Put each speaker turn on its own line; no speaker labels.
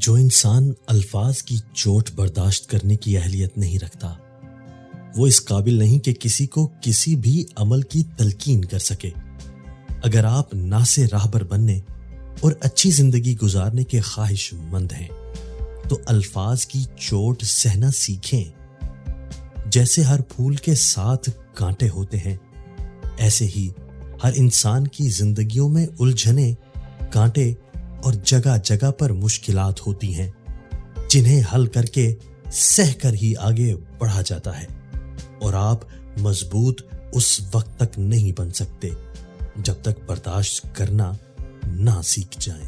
جو انسان الفاظ کی چوٹ برداشت کرنے کی اہلیت نہیں رکھتا، وہ اس قابل نہیں کہ کسی کو کسی بھی عمل کی تلقین کر سکے۔ اگر آپ ناصح راہبر بننے اور اچھی زندگی گزارنے کے خواہش مند ہیں تو الفاظ کی چوٹ سہنا سیکھیں۔ جیسے ہر پھول کے ساتھ کانٹے ہوتے ہیں، ایسے ہی ہر انسان کی زندگیوں میں الجھنیں، کانٹے اور جگہ جگہ پر مشکلات ہوتی ہیں، جنہیں حل کر کے سہ کر ہی آگے بڑھا جاتا ہے، اور آپ مضبوط اس وقت تک نہیں بن سکتے جب تک برداشت کرنا نہ سیکھ جائیں۔